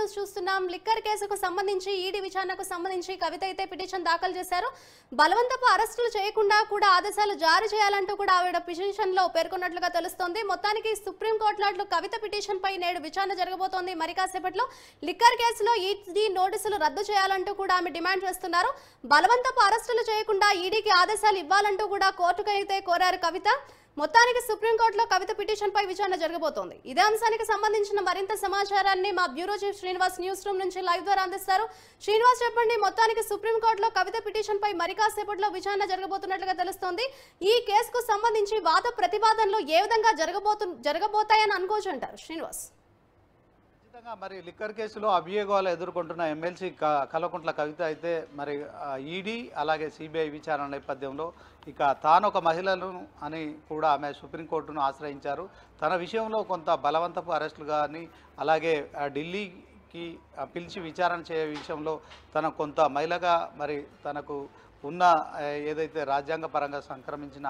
News చూస్తున్నాం. Liquor కేసుకు సంబంధించి ఈడీ విచారణకు సంబంధించి కవిత అయితే పిటిషన్ దాఖలు చేశారు. బలవంతపు అరెస్టులు చేయకుండా కూడా ఆదేశాలు జారీ చేయాలంటూ కూడా ఆవిడ పిటిషన్ లో పేర్కొన్నట్లుగా తెలుస్తోంది. మొత్తానికి సుప్రీంకోర్టులో కవిత పిటిషన్ పై నేడు విచారణ జరగబోతోంది. మరి కాసేపట్లో లిక్కర్ కేసులో ఈడీ నోటీసులు రద్దు చేయాలంటూ కూడా ఆమె డిమాండ్ చేస్తున్నారు. బలవంతపు అరెస్టులు చేయకుండా ఈడీకి ఆదేశాలు ఇవ్వాలంటూ కూడా కోర్టుకు అయితే కోరారు కవిత. మొత్తానికి సుప్రీంకోర్టులో కవిత పిటిషన్ పై విచారణ జరగబోతోంది. ఇదే అంశానికి సంబంధించిన మరింత సమాచారాన్ని మా bureau chief Srinivas news room నుంచి లైవ్ ద్వారా అందిస్తారు. శ్రీనివాస్, చెప్పండి, మొత్తానికి సుప్రీంకోర్టులో కవిత పిటిషన్ పై మరి కాసేపట్లో విచారణ జరగబోతున్నట్లుగా తెలుస్తోంది. ఈ కేసుకు సంబంధించి వాద ప్రతివాదనలు ఏ విధంగా జరగబోతాయని అనుకోవచ్చు అంటారు శ్రీనివాస్? మరి లిక్కర్ కేసులో అభియోగాలు ఎదుర్కొంటున్న ఎమ్మెల్సీ కల్వకుంట్ల కవిత అయితే మరి ఈడీ అలాగే సిబిఐ విచారణ నేపథ్యంలో ఇక తాను ఒక మహిళను అని కూడా ఆమె సుప్రీంకోర్టును ఆశ్రయించారు. తన విషయంలో కొంత బలవంతపు అరెస్టులు కానీ అలాగే ఢిల్లీకి పిలిచి విచారణ చేయ విషయంలో తన కొంత మహిళగా మరి తనకు ఉన్న ఏదైతే రాజ్యాంగ పరంగా సంక్రమించిన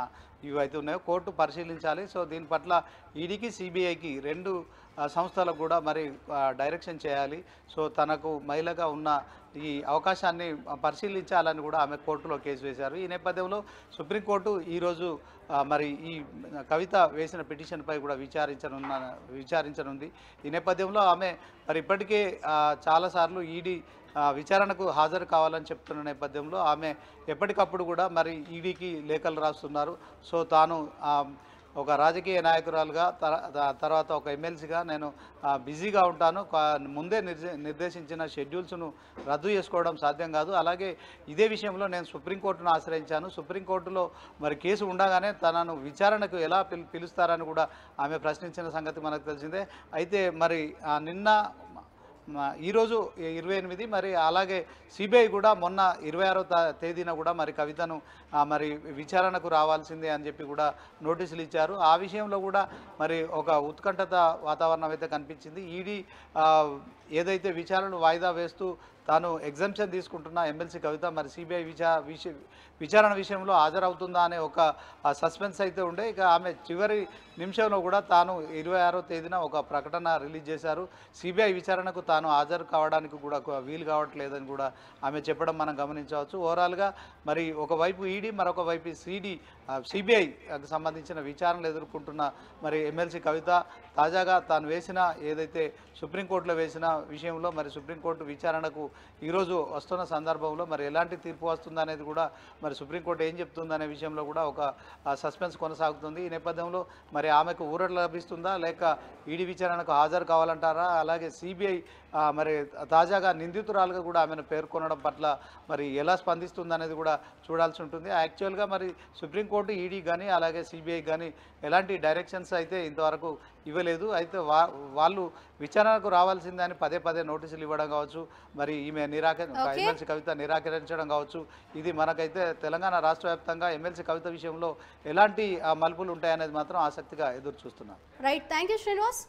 ఇవైతే ఉన్నాయో కోర్టు పరిశీలించాలి. సో దీని పట్ల ఈడీకి సిబిఐకి రెండు సంస్థలకు కూడా మరి డైరెక్షన్ చేయాలి. సో తనకు మహిళగా ఉన్న ఈ అవకాశాన్ని పరిశీలించాలని కూడా ఆమె కోర్టులో కేసు వేశారు. ఈ నేపథ్యంలో సుప్రీంకోర్టు ఈరోజు మరి ఈ కవిత వేసిన పిటిషన్పై కూడా విచారించనుంది. ఈ నేపథ్యంలో ఆమె మరి ఇప్పటికే చాలాసార్లు ఈడీ విచారణకు హాజరు కావాలని చెప్తున్న నేపథ్యంలో ఆమె ఎప్పటికప్పుడు కూడా మరి ఈడీకి లేఖలు రాస్తున్నారు. సో తాను ఒక రాజకీయ నాయకురాలుగా తర్వాత ఒక ఎమ్మెల్సీగా నేను బిజీగా ఉంటాను, ముందే నిర్దేశించిన షెడ్యూల్స్ను రద్దు చేసుకోవడం సాధ్యం కాదు. అలాగే ఇదే విషయంలో నేను సుప్రీంకోర్టును ఆశ్రయించాను. సుప్రీంకోర్టులో మరి కేసు ఉండగానే తనను విచారణకు ఎలా పిలుస్తారని కూడా ఆమె ప్రశ్నించిన సంగతి మనకు తెలిసిందే. అయితే మరి నిన్న ఈరోజు 28 మరి అలాగే సిబిఐ కూడా మొన్న 26వ తేదీన కూడా మరి కవితను మరి విచారణకు రావాల్సిందే అని చెప్పి కూడా నోటీసులు ఇచ్చారు. ఆ విషయంలో కూడా మరి ఒక ఉత్కంఠత వాతావరణం అయితే కనిపించింది. ఈడీ ఏదైతే విచారణను వాయిదా వేస్తూ తాను ఎగ్జంప్షన్ తీసుకుంటున్న ఎమ్మెల్సీ కవిత మరి సిబిఐ విచారణ విషయంలో హాజరవుతుందా అనే ఒక సస్పెన్స్ అయితే ఉండే. ఇక ఆమె చివరి నిమిషంలో కూడా తాను 26వ తేదీన ఒక ప్రకటన రిలీజ్ చేశారు. సిబిఐ విచారణకు తాను హాజరు కావడానికి కూడా వీలు కావట్లేదని కూడా ఆమె చెప్పడం మనం గమనించవచ్చు. ఓవరాల్గా మరి ఒకవైపు ఈడీ మరొక వైపు సిబిఐకి సంబంధించిన విచారణలు ఎదుర్కొంటున్న మరి ఎమ్మెల్సీ కవిత తాజాగా తాను వేసిన ఏదైతే సుప్రీంకోర్టులో వేసిన విషయంలో మరి సుప్రీంకోర్టు విచారణకు ఈరోజు వస్తున్న సందర్భంలో మరి ఎలాంటి తీర్పు వస్తుందనేది కూడా మరి సుప్రీంకోర్టు ఏం చెప్తుందనే విషయంలో కూడా ఒక సస్పెన్స్ కొనసాగుతుంది. ఈ నేపథ్యంలో మరి ఆమెకు ఊరట లభిస్తుందా లేక ఈడీ విచారణకు హాజరు కావాలంటారా? అలాగే సిబిఐ మరి తాజాగా నిందితురాలుగా కూడా ఆమెను పేర్కొనడం పట్ల మరి ఎలా స్పందిస్తుందనేది కూడా చూడాల్సి ఉంటుంది. యాక్చువల్గా మరి సుప్రీంకోర్టు ఈడీ కానీ అలాగే సిబిఐ కానీ ఎలాంటి డైరెక్షన్స్ అయితే ఇంతవరకు ఇవ్వలేదు. అయితే వాళ్ళు విచారణకు రావాల్సిందని పదే నోటీసులు ఇవ్వడం కావచ్చు, మరి ఈమె ఎమ్మెల్సీ కవిత నిరాకరించడం కావచ్చు, ఇది మనకైతే తెలంగాణ రాష్ట్ర వ్యాప్తంగా ఎమ్మెల్సీ కవిత విషయంలో ఎలాంటి మలుపులు ఉంటాయనేది మాత్రం ఆసక్తిగా ఎదురు చూస్తున్నాం. Right, thank you Srinivas.